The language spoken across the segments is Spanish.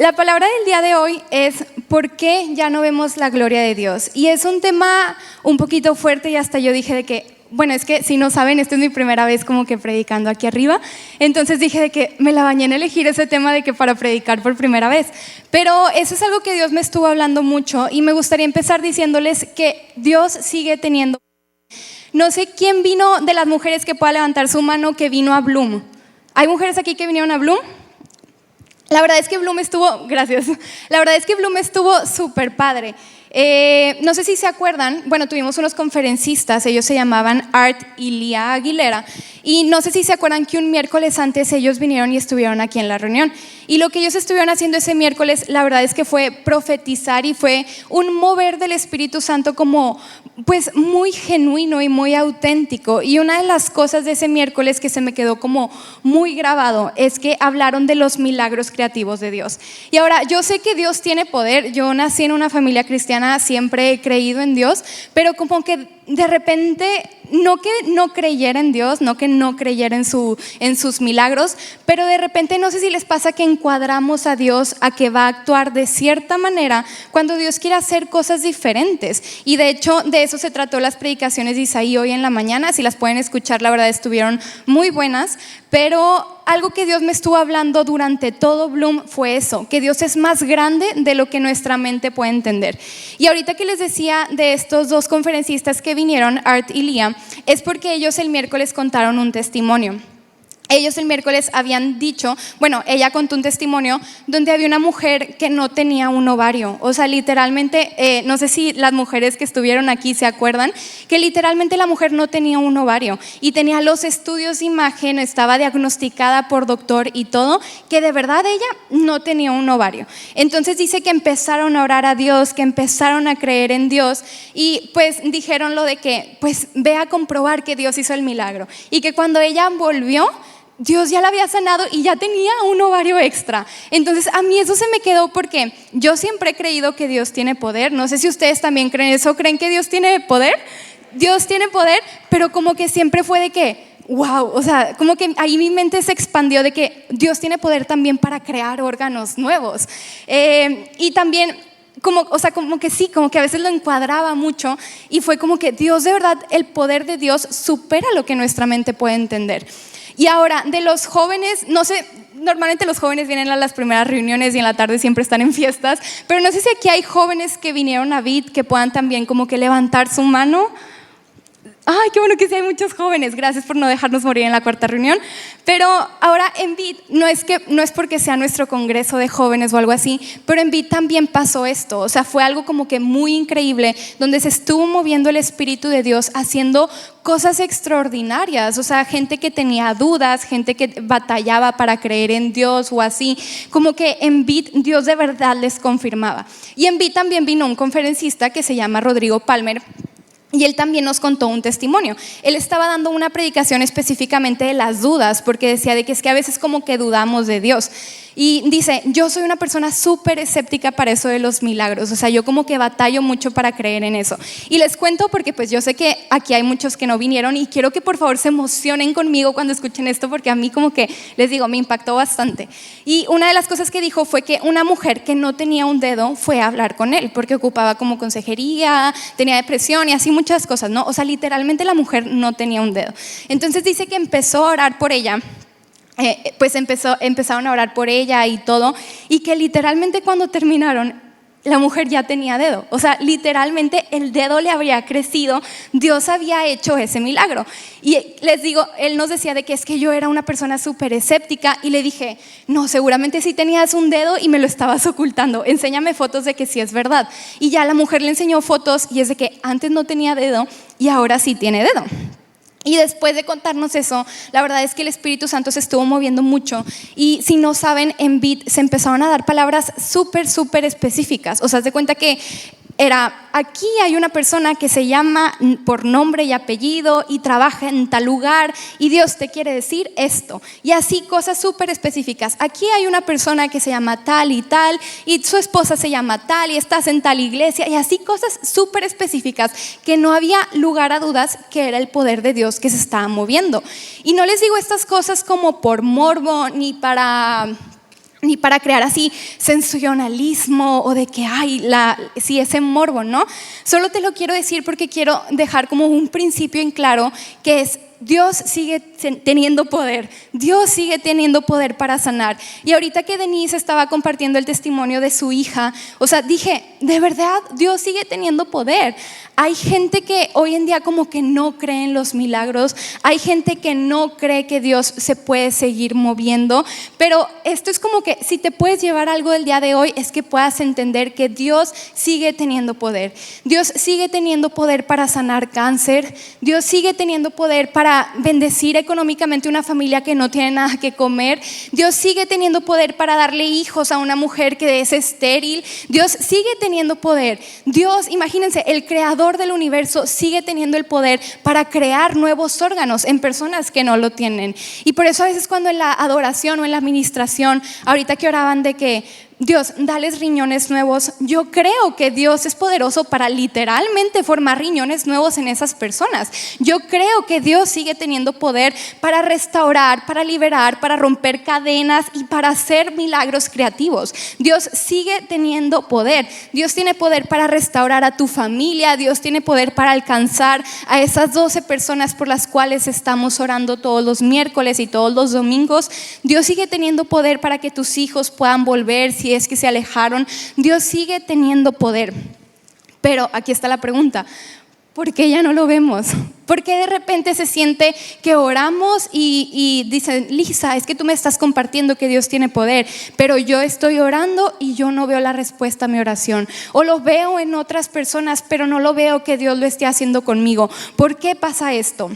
La palabra del día de hoy es ¿por qué ya no vemos la gloria de Dios? Y es un tema un poquito fuerte y hasta yo dije de que, bueno, es que si no saben, esta es mi primera vez como que predicando aquí arriba, entonces dije de que me la bañé en elegir ese tema de que para predicar por primera vez, pero eso es algo que Dios me estuvo hablando mucho y me gustaría empezar diciéndoles que Dios sigue teniendo. No sé quién vino de las mujeres que pueda levantar su mano que vino a Bloom. ¿Hay mujeres aquí que vinieron a Bloom? La verdad es que Bloom estuvo, gracias, la verdad es que Bloom estuvo súper padre. No sé si se acuerdan, bueno, tuvimos unos conferencistas, ellos se llamaban Art y Lía Aguilera, y no sé si se acuerdan que un miércoles antes ellos vinieron y estuvieron aquí en la reunión. Y lo que ellos estuvieron haciendo ese miércoles, la verdad es que fue profetizar y fue un mover del Espíritu Santo como pues muy genuino y muy auténtico. Y una de las cosas de ese miércoles que se me quedó como muy grabado es que hablaron de los milagros creativos de Dios. Y ahora, yo sé que Dios tiene poder, yo nací en una familia cristiana, siempre he creído en Dios, pero como que de repente, no que no creyera en Dios, no que no creyera en sus milagros, pero de repente no sé si les pasa que encuadramos a Dios a que va a actuar de cierta manera cuando Dios quiere hacer cosas diferentes. Y de hecho de eso se trató las predicaciones de Isaí hoy en la mañana. Si las pueden escuchar, la verdad estuvieron muy buenas, pero algo que Dios me estuvo hablando durante todo Bloom fue eso, que Dios es más grande de lo que nuestra mente puede entender. Y ahorita que les decía de estos dos conferencistas que vinieron, Art y Lía, es porque ellos el miércoles contaron un testimonio. Ellos el miércoles habían dicho, bueno, ella contó un testimonio donde había una mujer que no tenía un ovario. O sea, literalmente, no sé si las mujeres que estuvieron aquí se acuerdan, que literalmente la mujer no tenía un ovario y tenía los estudios de imagen, estaba diagnosticada por doctor y todo, que de verdad ella no tenía un ovario. Entonces dice que empezaron a orar a Dios, que empezaron a creer en Dios y pues dijeron lo de que, pues ve a comprobar que Dios hizo el milagro. Y que cuando ella volvió, Dios ya la había sanado y ya tenía un ovario extra. Entonces a mí eso se me quedó porque yo siempre he creído que Dios tiene poder. No sé si ustedes también creen eso. ¿Creen que Dios tiene poder? Dios tiene poder, pero como que siempre fue de que wow, o sea, como que ahí mi mente se expandió de que Dios tiene poder también para crear órganos nuevos. Y también como que sí, como que a veces lo encuadraba mucho y fue como que Dios, de verdad, el poder de Dios supera lo que nuestra mente puede entender. Y ahora, de los jóvenes, no sé, normalmente los jóvenes vienen a las primeras reuniones y en la tarde siempre están en fiestas, pero no sé si aquí hay jóvenes que vinieron a Vid que puedan también como que levantar su mano. Ay, qué bueno que sí hay muchos jóvenes, gracias por no dejarnos morir en la cuarta reunión. Pero ahora en Vid, no es porque sea nuestro congreso de jóvenes o algo así, pero en Vid también pasó esto. O sea, fue algo como que muy increíble, donde se estuvo moviendo el Espíritu de Dios haciendo cosas extraordinarias. O sea, gente que tenía dudas, gente que batallaba para creer en Dios o así, como que en Vid Dios de verdad les confirmaba. Y en Vid también vino un conferencista que se llama Rodrigo Palmer, y él también nos contó un testimonio. Él estaba dando una predicación específicamente de las dudas, porque decía de que es que a veces como que dudamos de Dios. Y dice, yo soy una persona súper escéptica para eso de los milagros. O sea, yo como que batallo mucho para creer en eso. Y les cuento porque pues yo sé que aquí hay muchos que no vinieron y quiero que por favor se emocionen conmigo cuando escuchen esto, porque a mí como que, les digo, me impactó bastante. Y una de las cosas que dijo fue que una mujer que no tenía un dedo fue a hablar con él, porque ocupaba como consejería, tenía depresión y así muchas cosas, ¿no? O sea, literalmente la mujer no tenía un dedo. Entonces dice que empezó a orar por ella. Pues empezaron a orar por ella y todo, y que literalmente cuando terminaron la mujer ya tenía dedo. O sea, literalmente el dedo le habría crecido. Dios había hecho ese milagro. Y les digo, él nos decía de que es que yo era una persona súper escéptica y le dije, no, seguramente sí tenías un dedo y me lo estabas ocultando, enséñame fotos de que sí es verdad. Y ya la mujer le enseñó fotos y es de que antes no tenía dedo y ahora sí tiene dedo. Y después de contarnos eso, la verdad es que el Espíritu Santo se estuvo moviendo mucho. Y si no saben, en Vid se empezaron a dar palabras súper específicas. O sea, haz de cuenta que aquí hay una persona que se llama por nombre y apellido y trabaja en tal lugar y Dios te quiere decir esto. Y así cosas súper específicas. Aquí hay una persona que se llama tal y su esposa se llama tal y estás en tal iglesia, y así cosas súper específicas que no había lugar a dudas que era el poder de Dios que se estaba moviendo. Y no les digo estas cosas como por morbo ni para ni para crear así sensacionalismo o de que hay sí, ese morbo, ¿no? Solo te lo quiero decir porque quiero dejar como un principio en claro, que es: Dios sigue teniendo poder, Dios sigue teniendo poder para sanar. Y ahorita que Denise estaba compartiendo el testimonio de su hija, o sea, dije, de verdad, Dios sigue teniendo poder. Hay gente que hoy en día como que no cree en los milagros, hay gente que no cree que Dios se puede seguir moviendo, pero esto es como que si te puedes llevar algo del día de hoy es que puedas entender que Dios sigue teniendo poder. Dios sigue teniendo poder para sanar cáncer, Dios sigue teniendo poder para bendecir económicamente una familia que no tiene nada que comer, Dios sigue teniendo poder para darle hijos a una mujer que es estéril, Dios sigue teniendo poder. Dios, imagínense, el creador del universo sigue teniendo el poder para crear nuevos órganos en personas que no lo tienen. Y por eso a veces cuando en la adoración o en la administración, ahorita que oraban de que Dios, dales riñones nuevos, yo creo que Dios es poderoso para literalmente formar riñones nuevos en esas personas. Yo creo que Dios sigue teniendo poder para restaurar, para liberar, para romper cadenas y para hacer milagros creativos. Dios sigue teniendo poder. Dios tiene poder para restaurar a tu familia. Dios tiene poder para alcanzar a esas 12 personas por las cuales estamos orando todos los miércoles y todos los domingos. Dios sigue teniendo poder para que tus hijos puedan volver si es que se alejaron. Dios sigue teniendo poder. Pero aquí está la pregunta: ¿por qué ya no lo vemos? ¿Por qué de repente se siente que oramos y dicen, Lisa, es que tú me estás compartiendo que Dios tiene poder, pero yo estoy orando y yo no veo la respuesta a mi oración? O lo veo en otras personas, pero no lo veo que Dios lo esté haciendo conmigo. ¿Por qué pasa esto?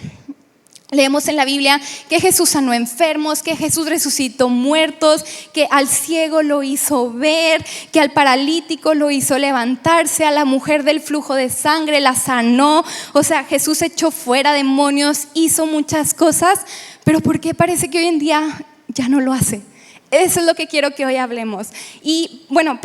Leemos en la Biblia que Jesús sanó enfermos, que Jesús resucitó muertos, que al ciego lo hizo ver, que al paralítico lo hizo levantarse, a la mujer del flujo de sangre la sanó. O sea, Jesús echó fuera demonios, hizo muchas cosas, pero ¿por qué parece que hoy en día ya no lo hace? Eso es lo que quiero que hoy hablemos. Y bueno,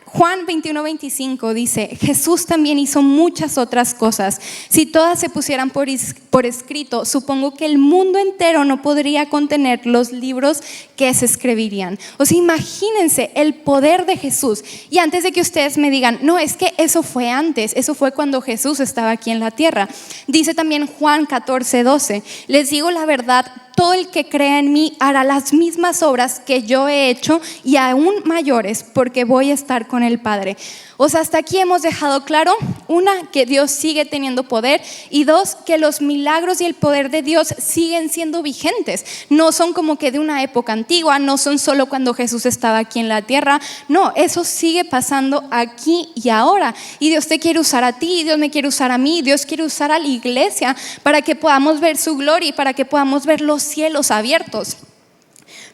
Juan 21:25 dice: Jesús también hizo muchas otras cosas. Si todas se pusieran por escrito, supongo que el mundo entero no podría contener los libros que se escribirían. O sea, imagínense el poder de Jesús. Y antes de que ustedes me digan, no, es que eso fue antes, eso fue cuando Jesús estaba aquí en la tierra. Dice también Juan 14:12: les digo la verdad, todo el que crea en mí hará las mismas obras que yo he hecho y aún mayores, porque voy a estar con el Padre. O sea, hasta aquí hemos dejado claro, una, que Dios sigue teniendo poder, y dos, que los milagros y el poder de Dios siguen siendo vigentes. No son como que de una época antigua, no son solo cuando Jesús estaba aquí en la tierra. No, eso sigue pasando aquí y ahora. Y Dios te quiere usar a ti, Dios me quiere usar a mí, Dios quiere usar a la iglesia para que podamos ver su gloria y para que podamos ver los cielos abiertos.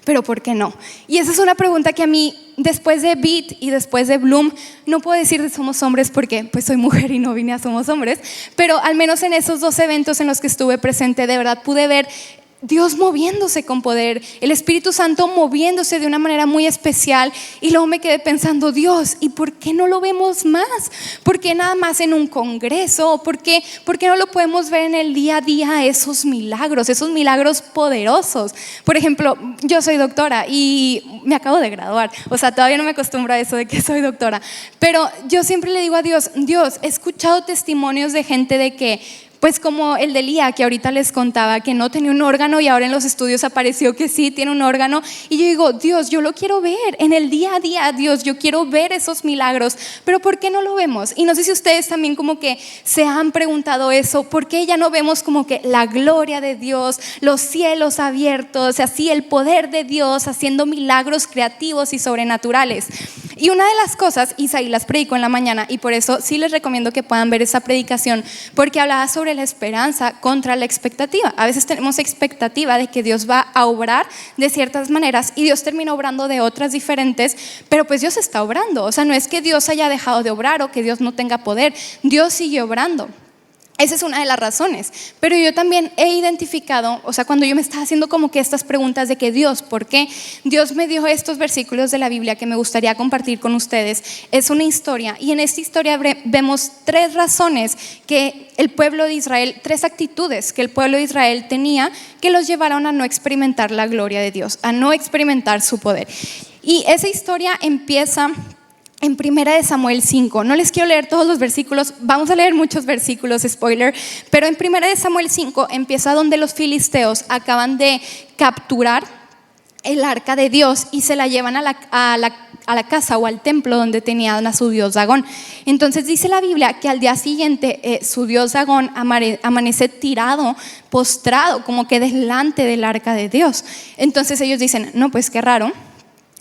Pero ¿por qué no? Y esa es una pregunta que a mí, después de Beat y después de Bloom, no puedo decir de Somos Hombres porque pues soy mujer y no vine a Somos Hombres, pero al menos en esos 2 eventos en los que estuve presente, de verdad pude ver Dios moviéndose con poder, el Espíritu Santo moviéndose de una manera muy especial. Y luego me quedé pensando, Dios, ¿y por qué no lo vemos más? ¿Por qué nada más en un congreso? ¿Por qué no lo podemos ver en el día a día, esos milagros poderosos? Por ejemplo, yo soy doctora y me acabo de graduar. O sea, todavía no me acostumbro a eso de que soy doctora. Pero yo siempre le digo a Dios, he escuchado testimonios de gente de que, pues como el de Lía, que ahorita les contaba que no tenía un órgano y ahora en los estudios apareció que sí tiene un órgano. Y yo digo, Dios, yo lo quiero ver en el día a día, Dios, yo quiero ver esos milagros, pero ¿por qué no lo vemos? Y no sé si ustedes también como que se han preguntado eso, ¿por qué ya no vemos como que la gloria de Dios, los cielos abiertos, así el poder de Dios haciendo milagros creativos y sobrenaturales? Y una de las cosas, Isaí las predicó en la mañana, y por eso sí les recomiendo que puedan ver esa predicación, porque hablaba sobre la esperanza contra la expectativa. A veces tenemos expectativa de que Dios va a obrar de ciertas maneras y Dios termina obrando de otras diferentes, pero pues Dios está obrando. O sea, no es que Dios haya dejado de obrar o que Dios no tenga poder, Dios sigue obrando. Esa es una de las razones, pero yo también he identificado, o sea, cuando yo me estaba haciendo como que estas preguntas de que Dios, ¿por qué? Dios me dio estos versículos de la Biblia que me gustaría compartir con ustedes. Es una historia, y en esta historia vemos 3 razones que el pueblo de Israel, 3 actitudes que el pueblo de Israel tenía que los llevaron a no experimentar la gloria de Dios, a no experimentar su poder. Y esa historia empieza en 1 Samuel 5. No les quiero leer todos los versículos, vamos a leer muchos versículos, spoiler, pero en 1 Samuel 5 empieza donde los filisteos acaban de capturar el arca de Dios y se la llevan a la casa o al templo donde tenían a su dios Dagón. Entonces dice la Biblia que al día siguiente su dios Dagón amanece tirado, postrado, como que delante del arca de Dios. Entonces ellos dicen, no, pues qué raro.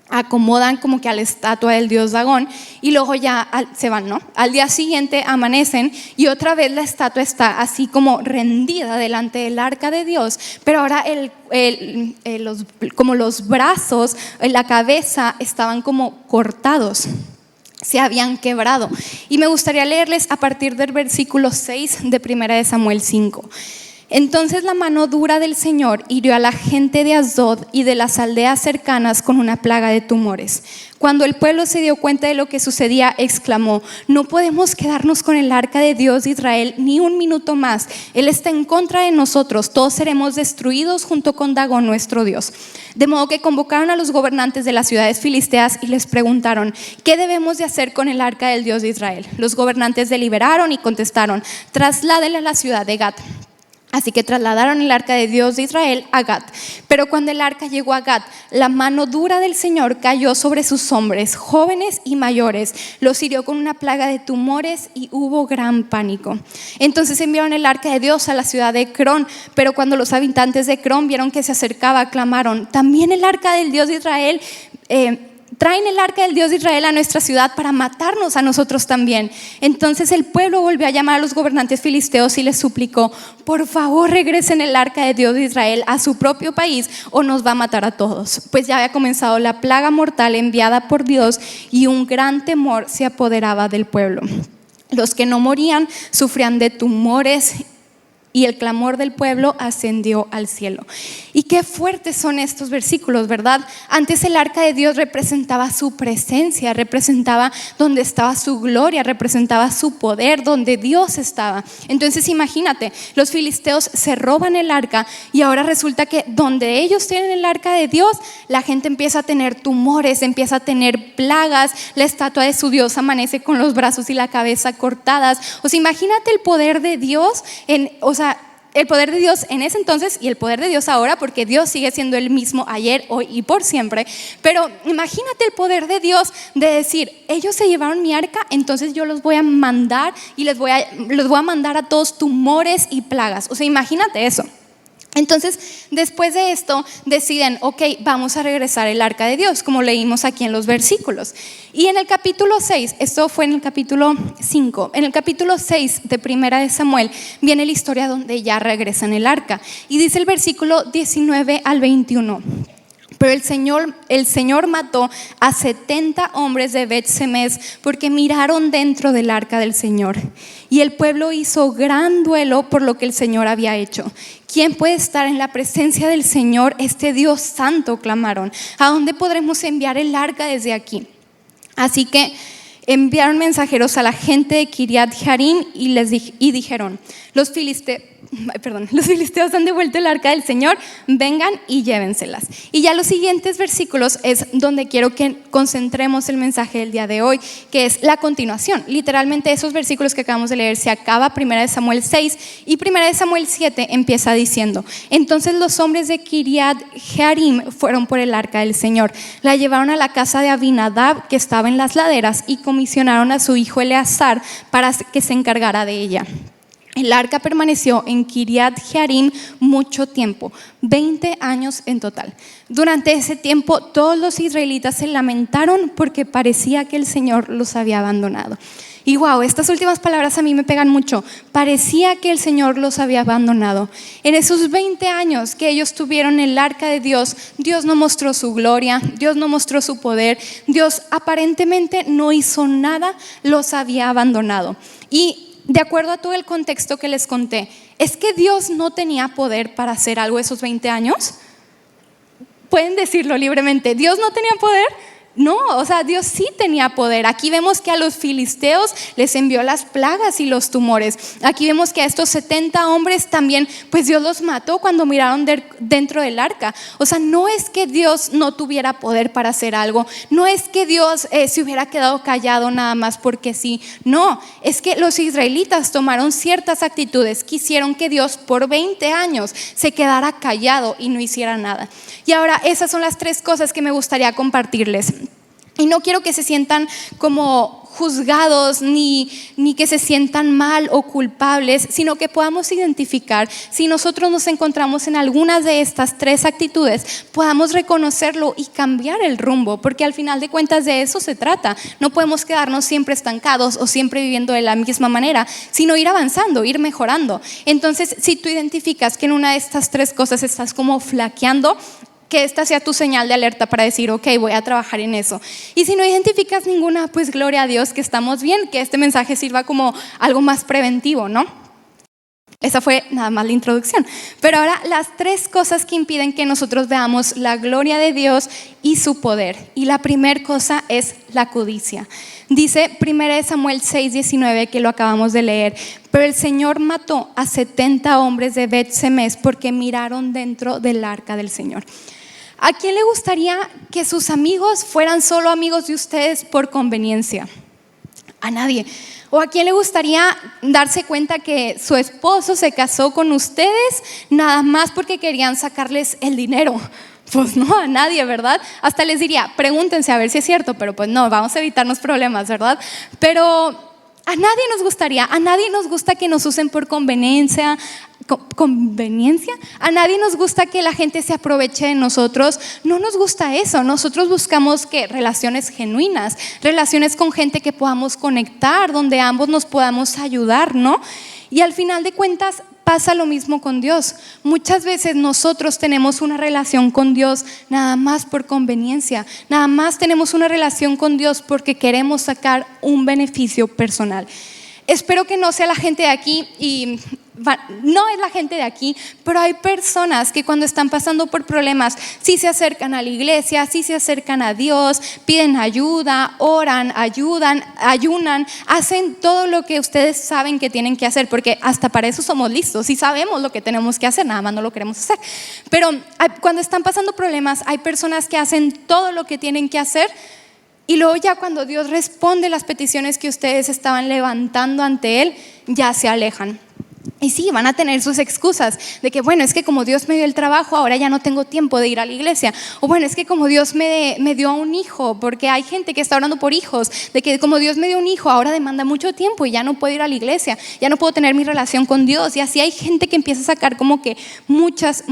Acomodan como que a la estatua del dios Dagón y luego ya se van, ¿no? Al día siguiente amanecen y otra vez la estatua está así como rendida delante del arca de Dios, pero ahora como los brazos, la cabeza estaban como cortados, se habían quebrado. Y me gustaría leerles a partir del versículo 6 de 1 Samuel 5. Entonces la mano dura del Señor hirió a la gente de Asdod y de las aldeas cercanas con una plaga de tumores. Cuando el pueblo se dio cuenta de lo que sucedía, exclamó: no podemos quedarnos con el arca de Dios de Israel ni un minuto más. Él está en contra de nosotros, todos seremos destruidos junto con Dagón nuestro Dios. De modo que convocaron a los gobernantes de las ciudades filisteas y les preguntaron: ¿qué debemos de hacer con el arca del Dios de Israel? Los gobernantes deliberaron y contestaron: trasládenla a la ciudad de Gat. Así que trasladaron el arca de Dios de Israel a Gat. Pero cuando el arca llegó a Gat, la mano dura del Señor cayó sobre sus hombres, jóvenes y mayores. Los hirió con una plaga de tumores y hubo gran pánico. Entonces enviaron el arca de Dios a la ciudad de Ecrón. Pero cuando los habitantes de Ecrón vieron que se acercaba, clamaron: también el arca del Dios de Israel traen el arca del Dios de Israel a nuestra ciudad para matarnos a nosotros también. Entonces el pueblo volvió a llamar a los gobernantes filisteos y les suplicó: por favor regresen el arca de Dios de Israel a su propio país o nos va a matar a todos. Pues ya había comenzado la plaga mortal enviada por Dios y un gran temor se apoderaba del pueblo. Los que no morían sufrían de tumores y el clamor del pueblo ascendió al cielo. Y qué fuertes son estos versículos, ¿verdad? Antes el arca de Dios representaba su presencia, representaba donde estaba su gloria, representaba su poder, donde Dios estaba. Entonces imagínate, los filisteos se roban el arca y ahora resulta que donde ellos tienen el arca de Dios, la gente empieza a tener tumores, empieza a tener plagas, la estatua de su Dios amanece con los brazos y la cabeza cortadas. O sea, imagínate el poder de Dios el poder de Dios en ese entonces y el poder de Dios ahora, porque Dios sigue siendo el mismo ayer, hoy y por siempre. Pero imagínate el poder de Dios de decir: ellos se llevaron mi arca, entonces yo los voy a mandar y los voy a mandar a todos tumores y plagas. O sea, imagínate eso. Entonces, después de esto, deciden: ok, vamos a regresar el arca de Dios, como leímos aquí en los versículos. Y en el capítulo 6, esto fue en el capítulo 5, en el capítulo 6 de 1 Samuel, viene la historia donde ya regresan el arca. Y dice el versículo 19 al 21. Pero el Señor mató a 70 hombres de Bet-Semes porque miraron dentro del arca del Señor. Y el pueblo hizo gran duelo por lo que el Señor había hecho. ¿Quién puede estar en la presencia del Señor, este Dios santo?, clamaron. ¿A dónde podremos enviar el arca desde aquí? Así que enviaron mensajeros a la gente de Kiriat Jearim y dijeron: los filisteos han devuelto el arca del Señor, vengan y llévenselas. Y ya los siguientes versículos es donde quiero que concentremos el mensaje del día de hoy, que es la continuación. Literalmente esos versículos que acabamos de leer se acaba 1 Samuel 6 y 1 Samuel 7 empieza diciendo: entonces los hombres de Kiriat Jearim fueron por el arca del Señor, la llevaron a la casa de Abinadab que estaba en las laderas y comisionaron a su hijo Eleazar para que se encargara de ella. El arca permaneció en Kiriat Jearim mucho tiempo, 20 años en total. Durante ese tiempo todos los israelitas se lamentaron porque parecía que el Señor los había abandonado. Y wow, estas últimas palabras a mí me pegan mucho. Parecía que el Señor los había abandonado. En esos 20 años que ellos tuvieron el arca de Dios, Dios no mostró su gloria, Dios no mostró su poder, Dios aparentemente no hizo nada, los había abandonado. Y de acuerdo a todo el contexto que les conté, ¿es que Dios no tenía poder para hacer algo esos 20 años? Pueden decirlo libremente: ¿Dios no tenía poder? No, o sea, Dios sí tenía poder. Aquí vemos que a los filisteos les envió las plagas y los tumores. Aquí vemos que a estos 70 hombres también, pues Dios los mató cuando miraron dentro del arca. O sea, no es que Dios no tuviera poder para hacer algo. No es que Dios se hubiera quedado callado nada más porque sí. No, es que los israelitas tomaron ciertas actitudes. Quisieron que Dios por 20 años se quedara callado y no hiciera nada. Y ahora esas son las 3 cosas que me gustaría compartirles. Y no quiero que se sientan como juzgados ni que se sientan mal o culpables, sino que podamos identificar si nosotros nos encontramos en algunas de estas 3 actitudes, podamos reconocerlo y cambiar el rumbo, porque al final de cuentas de eso se trata. No podemos quedarnos siempre estancados o siempre viviendo de la misma manera, sino ir avanzando, ir mejorando. Entonces, si tú identificas que en una de estas 3 cosas estás como flaqueando, que esta sea tu señal de alerta para decir, ok, voy a trabajar en eso. Y si no identificas ninguna, pues gloria a Dios que estamos bien, que este mensaje sirva como algo más preventivo, ¿no? Esa fue nada más la introducción. Pero ahora las 3 cosas que impiden que nosotros veamos la gloria de Dios y su poder. Y la primera cosa es la codicia. Dice 1 Samuel 6:19, que lo acabamos de leer. Pero el Señor mató a 70 hombres de Bet-Semes porque miraron dentro del arca del Señor. ¿A quién le gustaría que sus amigos fueran solo amigos de ustedes por conveniencia? A nadie. ¿O a quién le gustaría darse cuenta que su esposo se casó con ustedes nada más porque querían sacarles el dinero? Pues no, a nadie, ¿verdad? Hasta les diría, pregúntense a ver si es cierto, pero pues no, vamos a evitarnos problemas, ¿verdad? Pero a nadie nos gustaría, a nadie nos gusta que nos usen por conveniencia. A nadie nos gusta que la gente se aproveche de nosotros. No nos gusta eso. Nosotros buscamos que relaciones genuinas, relaciones con gente que podamos conectar, donde ambos nos podamos ayudar, ¿no? Y al final de cuentas pasa lo mismo con Dios. Muchas veces nosotros tenemos una relación con Dios nada más por conveniencia. Nada más tenemos una relación con Dios porque queremos sacar un beneficio personal. Espero que no sea la gente de aquí y no es la gente de aquí, pero hay personas que cuando están pasando por problemas sí se acercan a la iglesia, sí se acercan a Dios, piden ayuda, oran, ayunan, hacen todo lo que ustedes saben que tienen que hacer, porque hasta para eso somos listos y sabemos lo que tenemos que hacer, nada más no lo queremos hacer. Pero cuando están pasando problemas hay personas que hacen todo lo que tienen que hacer. Y luego ya cuando Dios responde las peticiones que ustedes estaban levantando ante Él, ya se alejan. Y sí, van a tener sus excusas de que bueno, es que como Dios me dio el trabajo, ahora ya no tengo tiempo de ir a la iglesia. O bueno, es que como Dios me dio a un hijo, porque hay gente que está orando por hijos, de que como Dios me dio un hijo, ahora demanda mucho tiempo y ya no puedo ir a la iglesia, ya no puedo tener mi relación con Dios. Y así hay gente que empieza a sacar como que muchas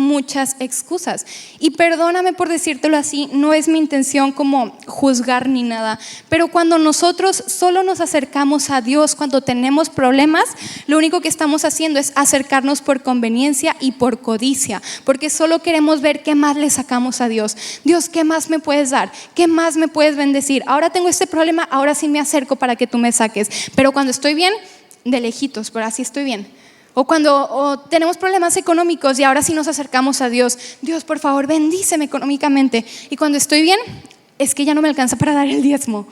excusas. Y perdóname por decírtelo así, no es mi intención como juzgar ni nada, pero cuando nosotros solo nos acercamos a Dios cuando tenemos problemas, lo único que estamos haciendo es acercarnos por conveniencia y por codicia, porque solo queremos ver qué más le sacamos a Dios. Dios, ¿qué más me puedes dar? ¿Qué más me puedes bendecir? Ahora tengo este problema, ahora sí me acerco para que tú me saques, pero cuando estoy bien, de lejitos, pero así estoy bien. O cuando tenemos problemas económicos y ahora sí nos acercamos a Dios, Dios, por favor, bendíceme económicamente. Y cuando estoy bien, es que ya no me alcanza para dar el diezmo.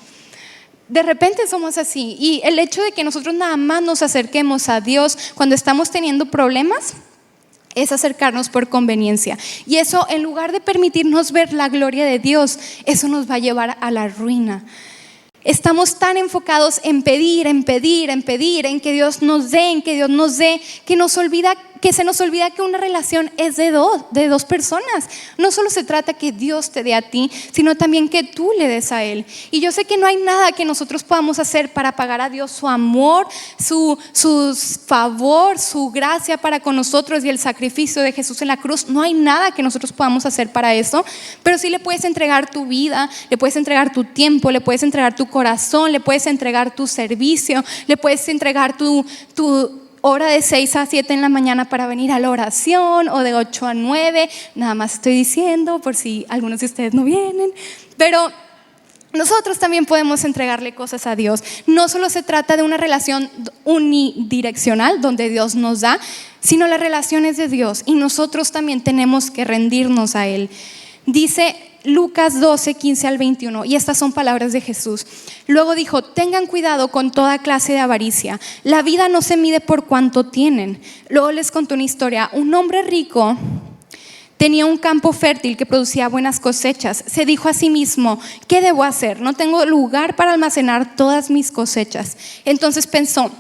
De repente somos así, y el hecho de que nosotros nada más nos acerquemos a Dios cuando estamos teniendo problemas es acercarnos por conveniencia, y eso, en lugar de permitirnos ver la gloria de Dios, eso nos va a llevar a la ruina. Estamos tan enfocados en pedir, en que Dios nos dé, que se nos olvida que una relación es de dos personas. No solo se trata que Dios te dé a ti, sino también que tú le des a Él. Y yo sé que no hay nada que nosotros podamos hacer para pagar a Dios su amor, su favor, su gracia para con nosotros y el sacrificio de Jesús en la cruz. No hay nada que nosotros podamos hacer para eso, pero sí le puedes entregar tu vida, le puedes entregar tu tiempo, le puedes entregar tu corazón, le puedes entregar tu servicio, le puedes entregar tu hora de 6 a 7 en la mañana para venir a la oración, o de 8 a 9, nada más estoy diciendo por si algunos de ustedes no vienen, pero nosotros también podemos entregarle cosas a Dios. No solo se trata de una relación unidireccional donde Dios nos da, sino la relación es de Dios y nosotros también tenemos que rendirnos a Él. Dice Lucas 12, 15 al 21, y estas son palabras de Jesús. Luego dijo: tengan cuidado con toda clase de avaricia. La vida no se mide por cuánto tienen. Luego les contó una historia. Un hombre rico tenía un campo fértil que producía buenas cosechas. Se dijo a sí mismo: ¿qué debo hacer? No tengo lugar para almacenar todas mis cosechas. Entonces pensó: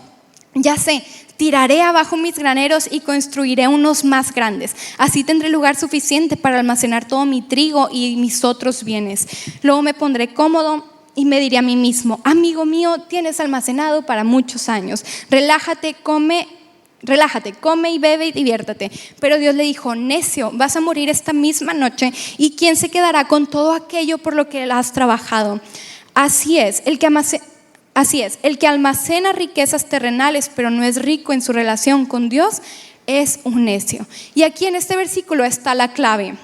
ya sé, tiraré abajo mis graneros y construiré unos más grandes. Así tendré lugar suficiente para almacenar todo mi trigo y mis otros bienes. Luego me pondré cómodo y me diré a mí mismo: amigo mío, tienes almacenado para muchos años. Relájate, come y bebe y diviértate. Pero Dios le dijo: necio, vas a morir esta misma noche, ¿y quién se quedará con todo aquello por lo que has trabajado? Así es, el que almacena riquezas terrenales pero no es rico en su relación con Dios es un necio. Y aquí en este versículo está la clave.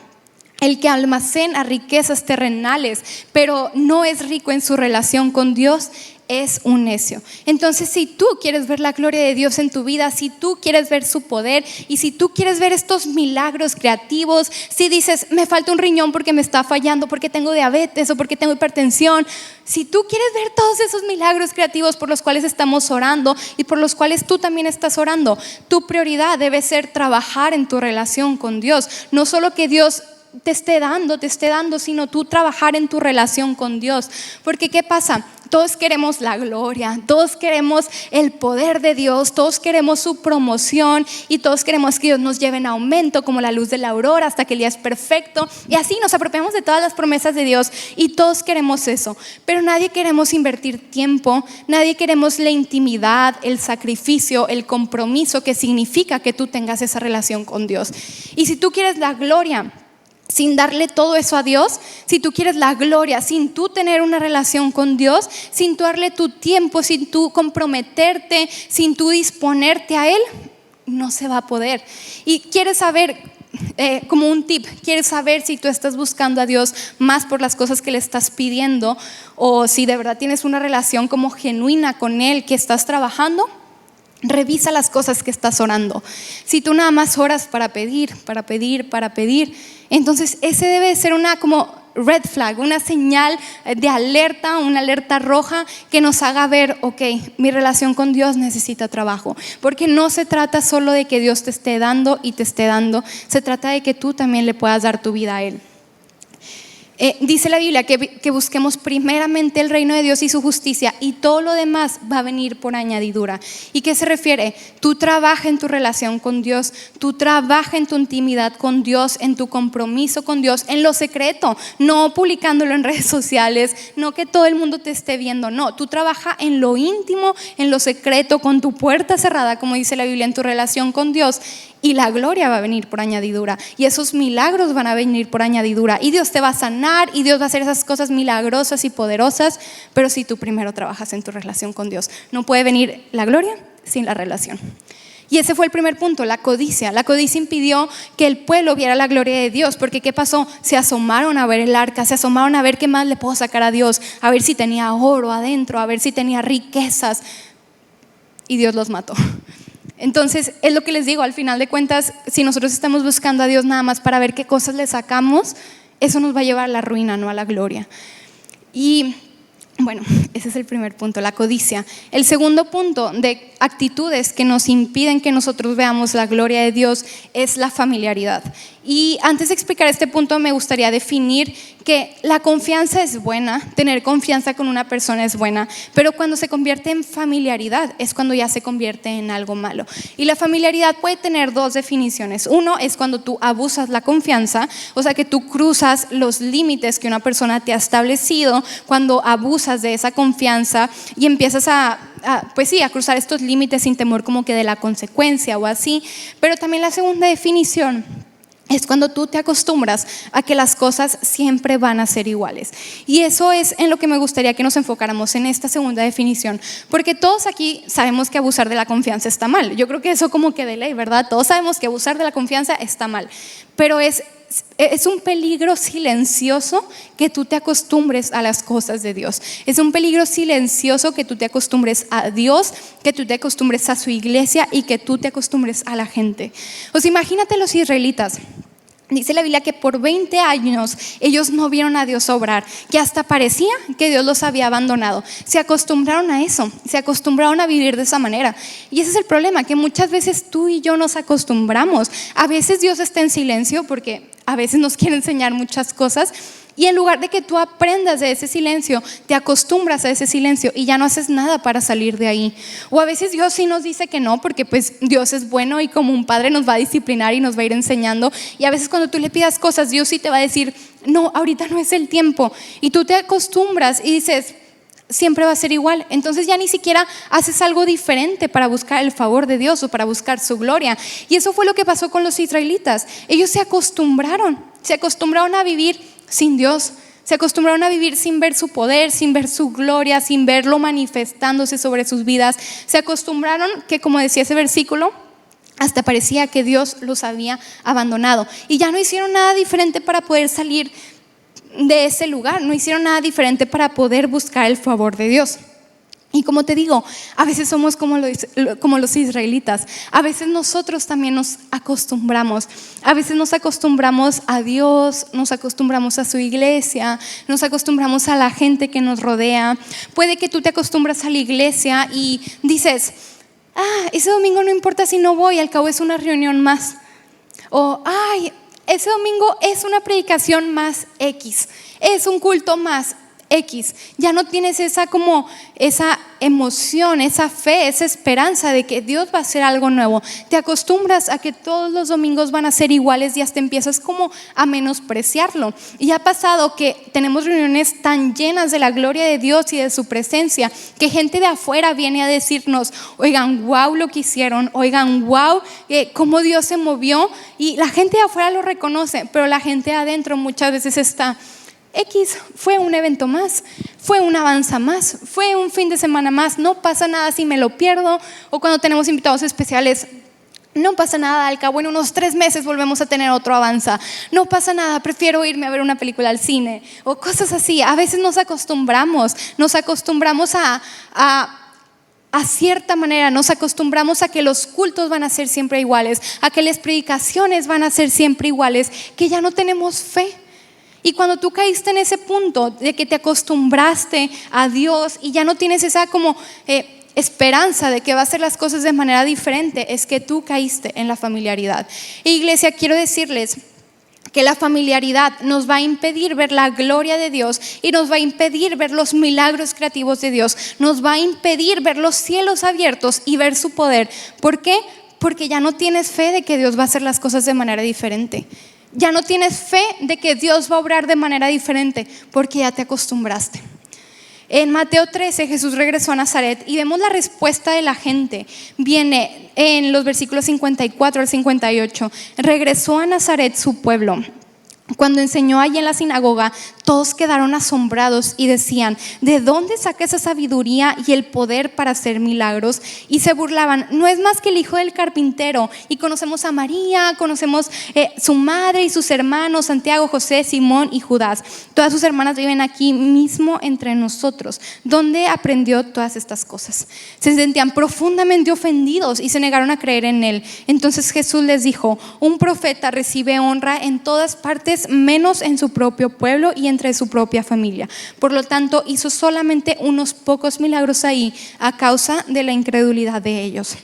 El que almacena riquezas terrenales pero no es rico en su relación con Dios es un necio. Entonces, si tú quieres ver la gloria de Dios en tu vida, si tú quieres ver su poder y si tú quieres ver estos milagros creativos, si dices: me falta un riñón porque me está fallando, porque tengo diabetes o porque tengo hipertensión, si tú quieres ver todos esos milagros creativos por los cuales estamos orando y por los cuales tú también estás orando, tu prioridad debe ser trabajar en tu relación con Dios. No solo que Dios te esté dando, sino tú trabajar en tu relación con Dios. Porque ¿qué pasa? Todos queremos la gloria, todos queremos el poder de Dios, todos queremos su promoción y todos queremos que Dios nos lleve en aumento como la luz de la aurora hasta que el día es perfecto, y así nos apropiamos de todas las promesas de Dios y todos queremos eso. Pero nadie queremos invertir tiempo, nadie queremos la intimidad, el sacrificio, el compromiso que significa que tú tengas esa relación con Dios. Y si tú quieres la gloria sin darle todo eso a Dios, si tú quieres la gloria sin tú tener una relación con Dios, sin tú darle tu tiempo, sin tú comprometerte, sin tú disponerte a Él, no se va a poder. Y quieres saber, como un tip, quieres saber si tú estás buscando a Dios más por las cosas que le estás pidiendo o si de verdad tienes una relación como genuina con Él que estás trabajando. Revisa las cosas que estás orando. Si tú nada más oras para pedir, entonces ese debe ser una como red flag, una señal de alerta, una alerta roja que nos haga ver: ok, mi relación con Dios necesita trabajo. Porque no se trata solo de que Dios te esté dando y te esté dando, se trata de que tú también le puedas dar tu vida a Él. Dice la Biblia que busquemos primeramente el reino de Dios y su justicia, y todo lo demás va a venir por añadidura. ¿Y qué se refiere? Tú trabaja en tu relación con Dios, tú trabaja en tu intimidad con Dios, en tu compromiso con Dios, en lo secreto, no publicándolo en redes sociales, no que todo el mundo te esté viendo, no, tú trabaja en lo íntimo, en lo secreto, con tu puerta cerrada, como dice la Biblia, en tu relación con Dios. Y la gloria va a venir por añadidura, y esos milagros van a venir por añadidura, y Dios te va a sanar y Dios va a hacer esas cosas milagrosas y poderosas. Pero si tú primero trabajas en tu relación con Dios, no puede venir la gloria sin la relación. Y ese fue el primer punto, la codicia. La codicia impidió que el pueblo viera la gloria de Dios, porque ¿qué pasó? Se asomaron a ver el arca, se asomaron a ver qué más le puedo sacar a Dios, a ver si tenía oro adentro, a ver si tenía riquezas, y Dios los mató. Entonces es lo que les digo, al final de cuentas, si nosotros estamos buscando a Dios nada más para ver qué cosas le sacamos, eso nos va a llevar a la ruina, no a la gloria. Y bueno, ese es el primer punto, la codicia. El segundo punto de actitudes que nos impiden que nosotros veamos la gloria de Dios es la familiaridad. Y antes de explicar este punto, me gustaría definir que la confianza es buena, tener confianza con una persona es buena, pero cuando se convierte en familiaridad es cuando ya se convierte en algo malo. Y la familiaridad puede tener dos definiciones. Uno es cuando tú abusas la confianza, o sea que tú cruzas los límites que una persona te ha establecido, cuando abusas de esa confianza y empiezas a cruzar estos límites sin temor como que de la consecuencia o así. Pero también la segunda definición es cuando tú te acostumbras a que las cosas siempre van a ser iguales. Y eso es en lo que me gustaría que nos enfocáramos en esta segunda definición, porque todos aquí sabemos que abusar de la confianza está mal. Yo creo que eso como que de ley, ¿verdad? Todos sabemos que abusar de la confianza está mal, pero es un peligro silencioso que tú te acostumbres a las cosas de Dios. Es un peligro silencioso que tú te acostumbres a Dios, que tú te acostumbres a su iglesia y que tú te acostumbres a la gente. Imagínate los israelitas. Dice la Biblia que por 20 años ellos no vieron a Dios obrar, que hasta parecía que Dios los había abandonado. Se acostumbraron a eso, se acostumbraron a vivir de esa manera. Y ese es el problema, que muchas veces tú y yo nos acostumbramos. A veces Dios está en silencio porque a veces nos quiere enseñar muchas cosas. Y en lugar de que tú aprendas de ese silencio, te acostumbras a ese silencio y ya no haces nada para salir de ahí. O a veces Dios sí nos dice que no, porque pues Dios es bueno y como un padre nos va a disciplinar y nos va a ir enseñando. Y a veces cuando tú le pidas cosas, Dios sí te va a decir, no, ahorita no es el tiempo. Y tú te acostumbras y dices, siempre va a ser igual. Entonces ya ni siquiera haces algo diferente para buscar el favor de Dios o para buscar su gloria. Y eso fue lo que pasó con los israelitas. Ellos se acostumbraron a vivir sin Dios, se acostumbraron a vivir sin ver su poder, sin ver su gloria, sin verlo manifestándose sobre sus vidas. Se acostumbraron que, como decía ese versículo, hasta parecía que Dios los había abandonado. Y ya no hicieron nada diferente para poder salir de ese lugar, no hicieron nada diferente para poder buscar el favor de Dios. Y como te digo, a veces somos como los israelitas. A veces nosotros también nos acostumbramos. A veces nos acostumbramos a Dios, nos acostumbramos a su iglesia, nos acostumbramos a la gente que nos rodea. Puede que tú te acostumbras a la iglesia y dices, ese domingo no importa si no voy, al cabo es una reunión más. O, ese domingo es una predicación más X, es un culto más X. Ya no tienes esa emoción, esa fe, esa esperanza de que Dios va a hacer algo nuevo. Te acostumbras a que todos los domingos van a ser iguales y hasta empiezas como a menospreciarlo. Y ha pasado que tenemos reuniones tan llenas de la gloria de Dios y de su presencia que gente de afuera viene a decirnos, oigan, wow lo que hicieron, oigan, wow cómo Dios se movió, y la gente de afuera lo reconoce, pero la gente de adentro muchas veces está X, fue un evento más, fue una avanza más, fue un fin de semana más, no pasa nada si me lo pierdo. O cuando tenemos invitados especiales, no pasa nada, al cabo en unos 3 meses volvemos a tener otro avanza, no pasa nada, prefiero irme a ver una película al cine, o cosas así. A veces nos acostumbramos a cierta manera, nos acostumbramos a que los cultos van a ser siempre iguales, a que las predicaciones van a ser siempre iguales, que ya no tenemos fe. Y cuando tú caíste en ese punto de que te acostumbraste a Dios y ya no tienes esa esperanza de que va a hacer las cosas de manera diferente, es que tú caíste en la familiaridad. Iglesia, quiero decirles que la familiaridad nos va a impedir ver la gloria de Dios y nos va a impedir ver los milagros creativos de Dios, nos va a impedir ver los cielos abiertos y ver su poder. ¿Por qué? Porque ya no tienes fe de que Dios va a hacer las cosas de manera diferente. Ya no tienes fe de que Dios va a obrar de manera diferente porque ya te acostumbraste. En Mateo 13 Jesús regresó a Nazaret y vemos la respuesta de la gente. Viene en los versículos 54 al 58. Regresó a Nazaret, su pueblo. Cuando enseñó allí en la sinagoga, todos quedaron asombrados y decían, ¿de dónde saca esa sabiduría y el poder para hacer milagros? Y se burlaban, no es más que el hijo del carpintero. Y conocemos a María, conocemos su madre y sus hermanos, Santiago, José, Simón y Judas. Todas sus hermanas viven aquí mismo entre nosotros. ¿Dónde aprendió todas estas cosas? Se sentían profundamente ofendidos y se negaron a creer en él. Entonces Jesús les dijo, un profeta recibe honra en todas partes, menos en su propio pueblo y entre su propia familia. Por lo tanto, hizo solamente unos pocos milagros ahí a causa de la incredulidad de ellos.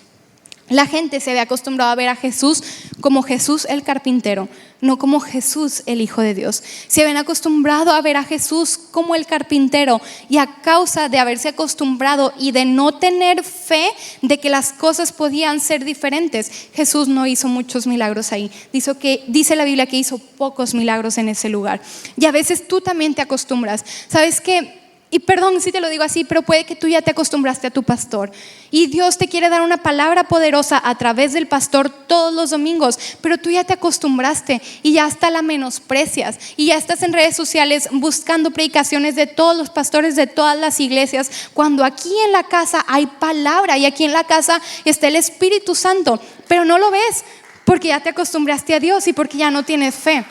La gente se había acostumbrado a ver a Jesús como Jesús el carpintero, no como Jesús el Hijo de Dios. Se habían acostumbrado a ver a Jesús como el carpintero, y a causa de haberse acostumbrado y de no tener fe de que las cosas podían ser diferentes, Jesús no hizo muchos milagros ahí. Dice la Biblia que hizo pocos milagros en ese lugar. Y a veces tú también te acostumbras. ¿Sabes qué? Y perdón si te lo digo así, pero puede que tú ya te acostumbraste a tu pastor y Dios te quiere dar una palabra poderosa a través del pastor todos los domingos, pero tú ya te acostumbraste y ya hasta la menosprecias y ya estás en redes sociales buscando predicaciones de todos los pastores de todas las iglesias, cuando aquí en la casa hay palabra y aquí en la casa está el Espíritu Santo, pero no lo ves porque ya te acostumbraste a Dios y porque ya no tienes fe.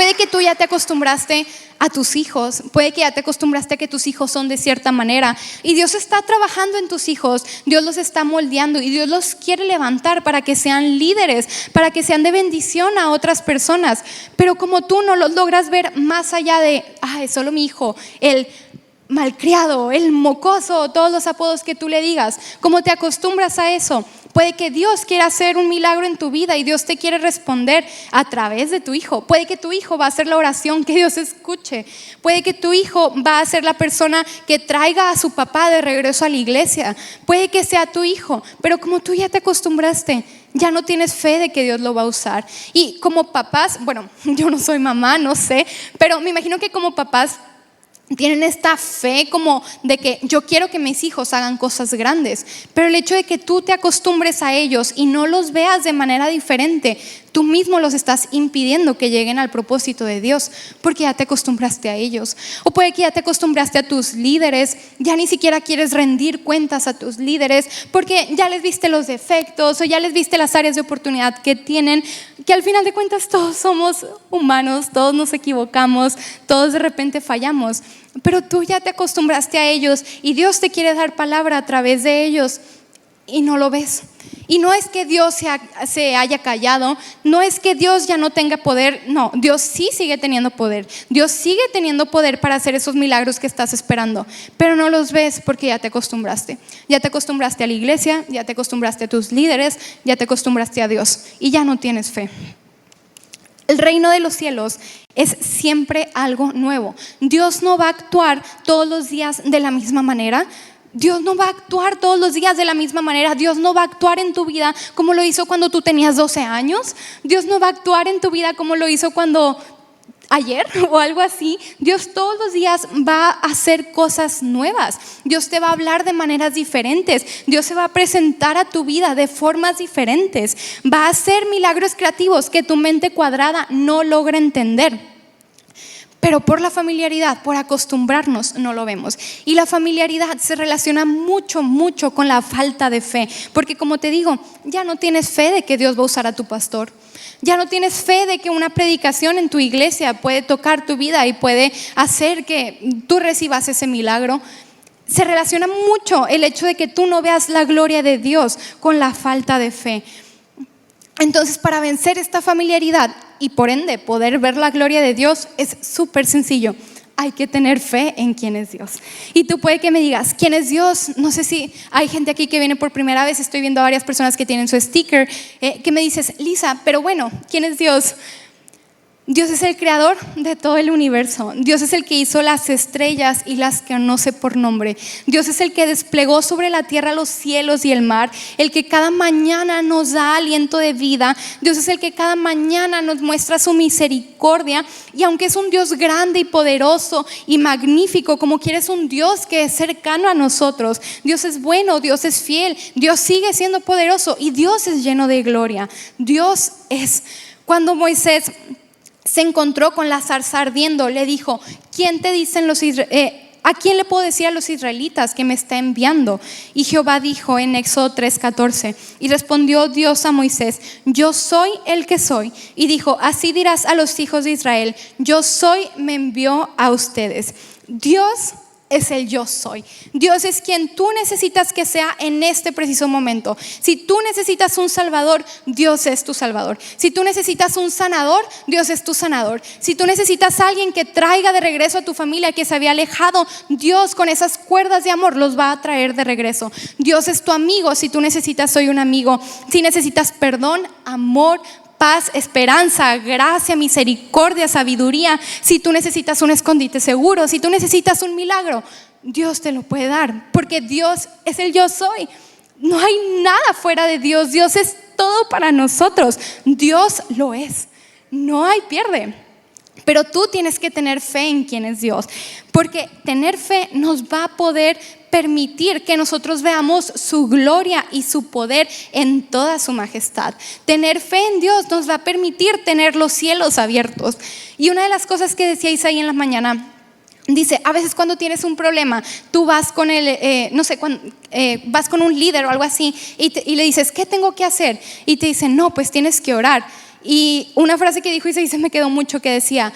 Puede que tú ya te acostumbraste a tus hijos, puede que ya te acostumbraste a que tus hijos son de cierta manera y Dios está trabajando en tus hijos, Dios los está moldeando y Dios los quiere levantar para que sean líderes, para que sean de bendición a otras personas. Pero como tú no los logras ver más allá de, es solo mi hijo, el malcriado, el mocoso, todos los apodos que tú le digas, como te acostumbras a eso, puede que Dios quiera hacer un milagro en tu vida y Dios te quiere responder a través de tu hijo. Puede que tu hijo va a ser la oración que Dios escuche. Puede que tu hijo va a ser la persona que traiga a su papá de regreso a la iglesia. Puede que sea tu hijo, pero como tú ya te acostumbraste, ya no tienes fe de que Dios lo va a usar. Y como papás, bueno, yo no soy mamá, no sé, pero me imagino que como papás tienen esta fe como de que yo quiero que mis hijos hagan cosas grandes, pero el hecho de que tú te acostumbres a ellos y no los veas de manera diferente, tú mismo los estás impidiendo que lleguen al propósito de Dios, porque ya te acostumbraste a ellos. O puede que ya te acostumbraste a tus líderes, ya ni siquiera quieres rendir cuentas a tus líderes, porque ya les viste los defectos o ya les viste las áreas de oportunidad que tienen, que al final de cuentas todos somos humanos, todos nos equivocamos, todos de repente fallamos. Pero tú ya te acostumbraste a ellos y Dios te quiere dar palabra a través de ellos y no lo ves. Y no es que Dios se haya callado, no es que Dios ya no tenga poder, no, Dios sí sigue teniendo poder. Dios sigue teniendo poder para hacer esos milagros que estás esperando, pero no los ves porque ya te acostumbraste. Ya te acostumbraste a la iglesia, ya te acostumbraste a tus líderes, ya te acostumbraste a Dios y ya no tienes fe. El reino de los cielos es siempre algo nuevo. Dios no va a actuar todos los días de la misma manera. Dios no va a actuar todos los días de la misma manera. Dios no va a actuar en tu vida como lo hizo cuando tú tenías 12 años. Dios no va a actuar en tu vida como lo hizo cuando ayer o algo así. Dios todos los días va a hacer cosas nuevas. Dios te va a hablar de maneras diferentes. Dios se va a presentar a tu vida de formas diferentes. Va a hacer milagros creativos que tu mente cuadrada no logra entender. Pero por la familiaridad, por acostumbrarnos, no lo vemos. Y la familiaridad se relaciona mucho, mucho con la falta de fe. Porque como te digo, ya no tienes fe de que Dios va a usar a tu pastor. Ya no tienes fe de que una predicación en tu iglesia puede tocar tu vida y puede hacer que tú recibas ese milagro. Se relaciona mucho el hecho de que tú no veas la gloria de Dios con la falta de fe. Entonces, para vencer esta familiaridad y por ende poder ver la gloria de Dios es súper sencillo. Hay que tener fe en quién es Dios. Y tú puede que me digas, ¿quién es Dios? No sé si hay gente aquí que viene por primera vez. Estoy viendo a varias personas que tienen su sticker, que me dices, Lisa, pero bueno, ¿quién es Dios? Dios es el creador de todo el universo. Dios es el que hizo las estrellas y las que conoce por nombre. Dios es el que desplegó sobre la tierra los cielos y el mar, el que cada mañana nos da aliento de vida. Dios es el que cada mañana nos muestra su misericordia. Y aunque es un Dios grande y poderoso y magnífico, como quiera es un Dios que es cercano a nosotros. Dios es bueno, Dios es fiel, Dios sigue siendo poderoso y Dios es lleno de gloria. Dios es, cuando Moisés se encontró con la zarza ardiendo, le dijo, ¿quién te dicen ¿a quién le puedo decir a los israelitas que me está enviando? Y Jehová dijo en Éxodo 3:14, y respondió Dios a Moisés, yo soy el que soy. Y dijo, así dirás a los hijos de Israel, yo soy, me envió a ustedes. Dios es el yo soy. Dios es quien tú necesitas que sea en este preciso momento. Si tú necesitas un salvador, Dios es tu salvador. Si tú necesitas un sanador, Dios es tu sanador. Si tú necesitas a alguien que traiga de regreso a tu familia que se había alejado, Dios con esas cuerdas de amor los va a traer de regreso. Dios es tu amigo. Si tú necesitas, soy un amigo. Si necesitas perdón, amor, paz, esperanza, gracia, misericordia, sabiduría. Si tú necesitas un escondite seguro, si tú necesitas un milagro, Dios te lo puede dar, porque Dios es el yo soy. No hay nada fuera de Dios. Dios es todo para nosotros. Dios lo es. No hay pierde. Pero tú tienes que tener fe en quién es Dios, porque tener fe nos va a poder permitir que nosotros veamos su gloria y su poder en toda su majestad. Tener fe en Dios nos va a permitir tener los cielos abiertos. Y una de las cosas que decía Isaí en la mañana, dice, a veces cuando tienes un problema, tú vas con vas con un líder o algo así y le dices, ¿qué tengo que hacer? Y te dicen, no, pues tienes que orar. y una frase que dijo y se me quedó mucho, que decía: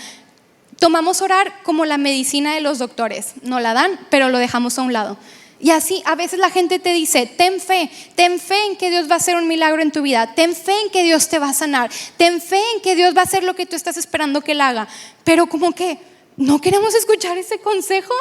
tomamos orar como la medicina de los doctores, no la dan, pero lo dejamos a un lado. Y así a veces la gente te dice: ten fe en que Dios va a hacer un milagro en tu vida, ten fe en que Dios te va a sanar, ten fe en que Dios va a hacer lo que tú estás esperando que Él haga. Pero como que no queremos escuchar ese consejo,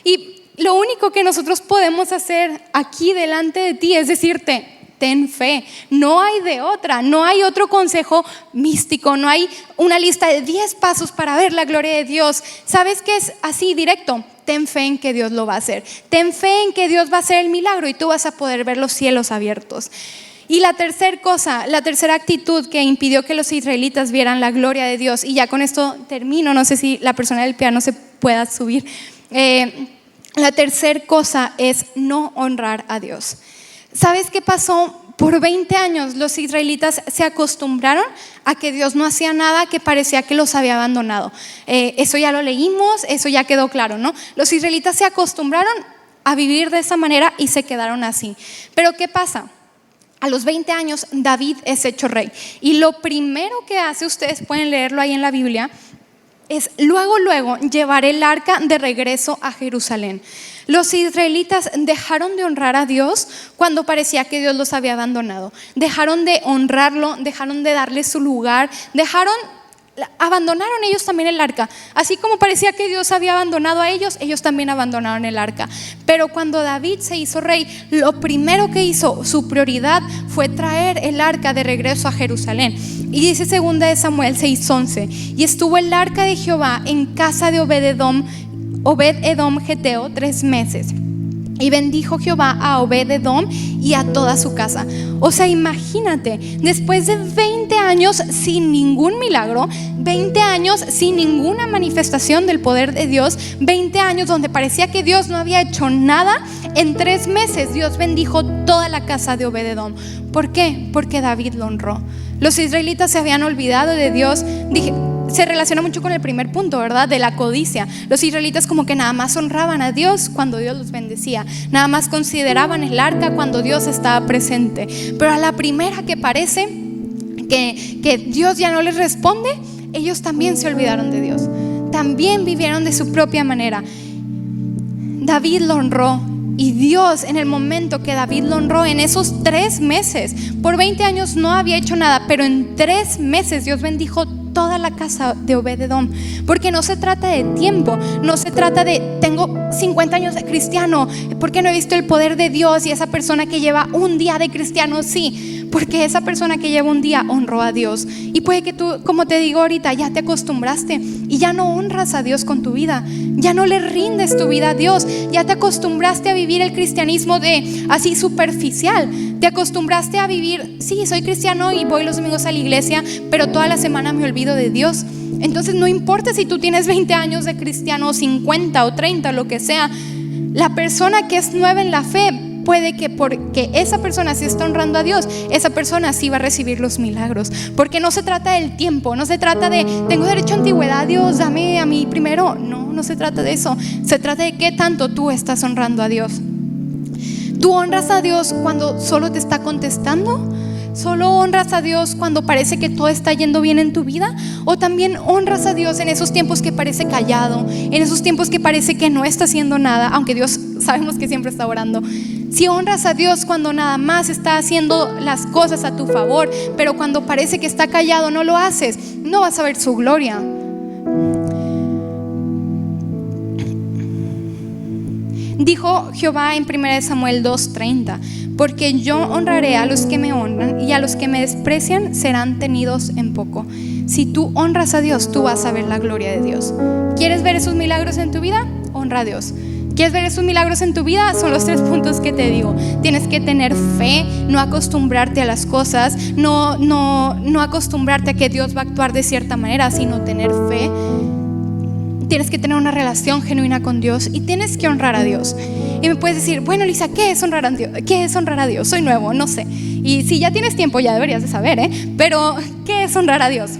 y lo único que nosotros podemos hacer aquí delante de ti es decirte: ten fe, no hay de otra, no hay otro consejo místico, no hay una lista de 10 pasos para ver la gloria de Dios. ¿Sabes qué es así directo? Ten fe en que Dios lo va a hacer, ten fe en que Dios va a hacer el milagro y tú vas a poder ver los cielos abiertos. Y la tercera cosa, la tercera actitud que impidió que los israelitas vieran la gloria de Dios, y ya con esto termino, no sé si la persona del piano se pueda subir. La tercera cosa es no honrar a Dios. ¿Sabes qué pasó? Por 20 años los israelitas se acostumbraron a que Dios no hacía nada, que parecía que los había abandonado. Eso ya lo leímos, eso ya quedó claro, ¿no? Los israelitas se acostumbraron a vivir de esa manera y se quedaron así. Pero ¿qué pasa? A los 20 años David es hecho rey, y lo primero que hace, ustedes pueden leerlo ahí en la Biblia, es luego llevar el arca de regreso a Jerusalén. Los israelitas dejaron de honrar a Dios cuando parecía que Dios los había abandonado. Dejaron de honrarlo, dejaron de darle su lugar, abandonaron ellos también el arca. Así como parecía que Dios había abandonado a ellos, ellos también abandonaron el arca. Pero cuando David se hizo rey, lo primero que hizo, su prioridad, fue traer el arca de regreso a Jerusalén. Y dice 2 de Samuel 6:11: y estuvo el arca de Jehová en casa de Obed-edom geteo 3 meses. Y bendijo Jehová a Obed-edom y a toda su casa. O sea, imagínate, después de 20 años sin ningún milagro, 20 años sin ninguna manifestación del poder de Dios, 20 años donde parecía que Dios no había hecho nada, en 3 meses Dios bendijo toda la casa de Obed-edom. ¿Por qué? Porque David lo honró. Los israelitas se habían olvidado de Dios. Se relaciona mucho con el primer punto, ¿verdad? De la codicia. Los israelitas como que nada más honraban a Dios cuando Dios los bendecía, nada más consideraban el arca cuando Dios estaba presente. Pero a la primera que parece que Dios ya no les responde, ellos también se olvidaron de Dios, también vivieron de su propia manera. David lo honró, y Dios, en el momento que David lo honró, en esos 3 meses, por 20 años no había hecho nada, pero en 3 meses Dios bendijo toda la casa de Obed-edom. Porque no se trata de tiempo, no se trata de tengo 50 años de cristiano, porque no he visto el poder de Dios. Y esa persona que lleva un día de cristiano, sí, porque esa persona que lleva un día honró a Dios. Y puede que tú, como te digo ahorita, ya te acostumbraste y ya no honras a Dios con tu vida, ya no le rindes tu vida a Dios, ya te acostumbraste a vivir el cristianismo de así superficial. Te acostumbraste a vivir, sí, soy cristiano y voy los domingos a la iglesia, pero toda la semana me olvido de Dios. Entonces no importa si tú tienes 20 años de cristiano, 50 o 30, lo que sea, la persona que es nueva en la fe, puede que porque esa persona sí está honrando a Dios, esa persona sí va a recibir los milagros. Porque no se trata del tiempo, no se trata de tengo derecho a antigüedad, Dios dame a mí primero. No se trata de eso, se trata de qué tanto tú estás honrando a Dios. ¿Tú honras a Dios cuando solo te está contestando? ¿Solo honras a Dios cuando parece que todo está yendo bien en tu vida? ¿O también honras a Dios en esos tiempos que parece callado, en esos tiempos que parece que no está haciendo nada, aunque Dios sabemos que siempre está orando? Si honras a Dios cuando nada más está haciendo las cosas a tu favor, pero cuando parece que está callado no lo haces, no vas a ver su gloria. Dijo Jehová en 1 Samuel 2:30: porque yo honraré a los que me honran, y a los que me desprecian serán tenidos en poco. Si tú honras a Dios, tú vas a ver la gloria de Dios. ¿Quieres ver esos milagros en tu vida? Honra a Dios. ¿Quieres ver esos milagros en tu vida? Son los 3 puntos que te digo. Tienes que tener fe, no acostumbrarte a las cosas, no acostumbrarte a que Dios va a actuar de cierta manera, sino tener fe. Tienes que tener una relación genuina con Dios y tienes que honrar a Dios. Y me puedes decir, bueno, Lisa, ¿qué es honrar a Dios? ¿Qué es honrar a Dios? Soy nuevo, no sé. Y si ya tienes tiempo ya deberías de saber, Pero ¿qué es honrar a Dios?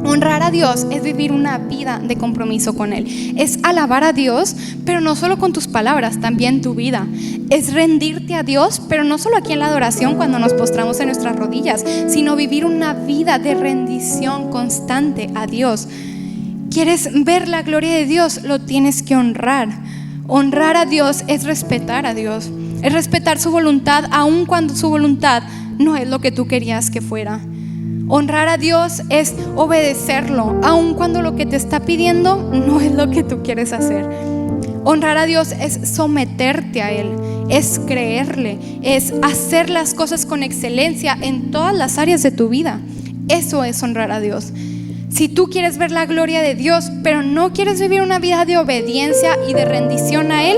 Honrar a Dios es vivir una vida de compromiso con Él. Es alabar a Dios, pero no solo con tus palabras, también tu vida. Es rendirte a Dios, pero no solo aquí en la adoración cuando nos postramos en nuestras rodillas, sino vivir una vida de rendición constante a Dios. ¿Quieres ver la gloria de Dios? Lo tienes que honrar. Honrar a Dios es respetar a Dios. Es respetar su voluntad, aun cuando su voluntad no es lo que tú querías que fuera. Honrar a Dios es obedecerlo, aun cuando lo que te está pidiendo no es lo que tú quieres hacer. Honrar a Dios es someterte a Él, es creerle, es hacer las cosas con excelencia en todas las áreas de tu vida. Eso es honrar a Dios. Si tú quieres ver la gloria de Dios, pero no quieres vivir una vida de obediencia y de rendición a Él,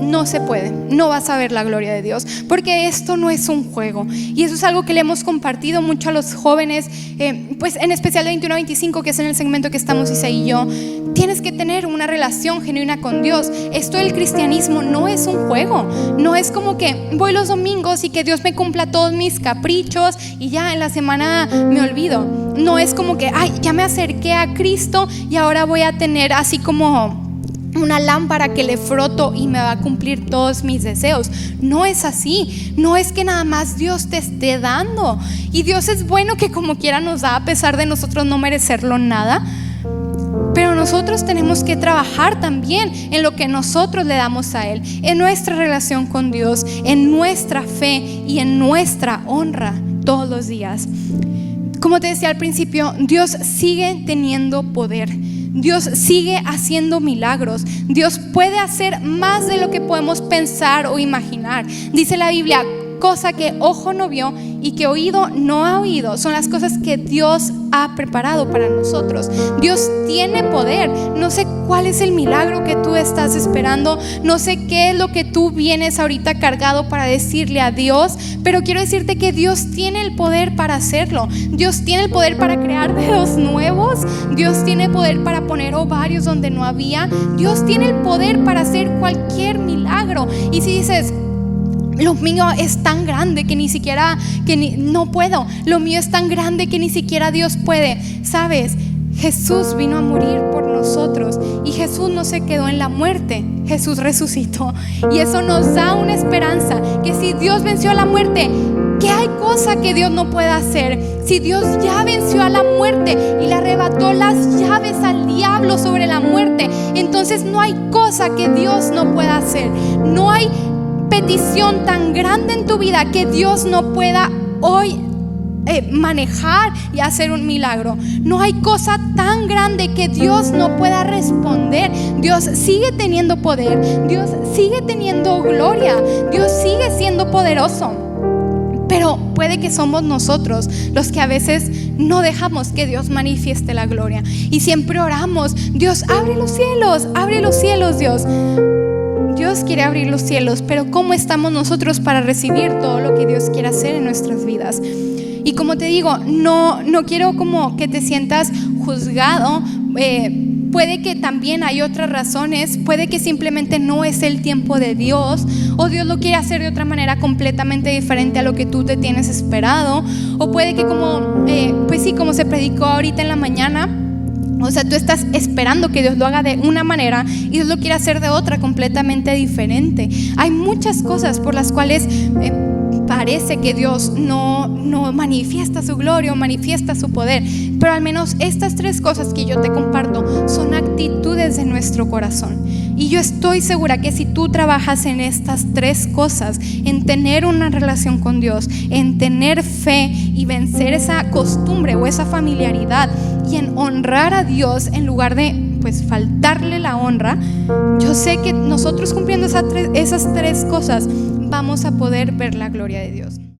no se puede, no vas a ver la gloria de Dios, porque esto no es un juego. Y eso es algo que le hemos compartido mucho a los jóvenes, pues en especial de 21 a 25, que es en el segmento que estamos Isaí y yo. Tienes que tener una relación genuina con Dios. Esto del cristianismo no es un juego. No es como que voy los domingos y que Dios me cumpla todos mis caprichos y ya en la semana me olvido. No es como que, ay, ya me acerqué a Cristo y ahora voy a tener así como una lámpara que le froto y me va a cumplir todos mis deseos. No es así. No es que nada más Dios te esté dando. Y Dios es bueno, que como quiera nos da, a pesar de nosotros no merecerlo nada. Pero nosotros tenemos que trabajar también en lo que nosotros le damos a Él, en nuestra relación con Dios, en nuestra fe y en nuestra honra todos los días. Como te decía al principio, Dios sigue teniendo poder. Dios sigue haciendo milagros. Dios puede hacer más de lo que podemos pensar o imaginar. Dice la Biblia, cosa que ojo no vio y que oído no ha oído, son las cosas que Dios ha preparado para nosotros. Dios tiene poder. No sé cuál es el milagro que tú estás esperando, no sé qué es lo que tú vienes ahorita cargado para decirle a Dios, pero quiero decirte que Dios tiene el poder para hacerlo. Dios tiene el poder para crear dedos nuevos. Dios tiene poder para poner ovarios donde no había. Dios tiene el poder para hacer cualquier milagro. Y si dices, lo mío es tan grande que ni siquiera, no puedo. Lo mío es tan grande que ni siquiera Dios puede. ¿Sabes? Jesús vino a morir por nosotros y Jesús no se quedó en la muerte. Jesús resucitó y eso nos da una esperanza, que si Dios venció a la muerte, ¿qué hay cosa que Dios no pueda hacer? Si Dios ya venció a la muerte y le arrebató las llaves al diablo sobre la muerte, entonces no hay cosa que Dios no pueda hacer. No hay petición tan grande en tu vida que Dios no pueda hoy manejar y hacer un milagro. No hay cosa tan grande que Dios no pueda responder. Dios sigue teniendo poder, Dios sigue teniendo gloria, Dios sigue siendo poderoso. Pero puede que somos nosotros los que a veces no dejamos que Dios manifieste la gloria y siempre oramos, Dios, abre los cielos, Dios. Dios quiere abrir los cielos, pero ¿cómo estamos nosotros para recibir todo lo que Dios quiere hacer en nuestras vidas? Y como te digo, no quiero como que te sientas juzgado. Puede que también hay otras razones, puede que simplemente no es el tiempo de Dios, o Dios lo quiere hacer de otra manera completamente diferente a lo que tú te tienes esperado, o puede que como se predicó ahorita en la mañana, o sea, tú estás esperando que Dios lo haga de una manera y Dios lo quiere hacer de otra completamente diferente. Hay muchas cosas por las cuales parece que Dios no manifiesta su gloria o manifiesta su poder, pero al menos estas tres cosas que yo te comparto son actitudes de nuestro corazón. Y yo estoy segura que si tú trabajas en estas tres cosas, en tener una relación con Dios, en tener fe y vencer esa costumbre o esa familiaridad, y en honrar a Dios en lugar de faltarle la honra, yo sé que nosotros cumpliendo esas tres cosas vamos a poder ver la gloria de Dios.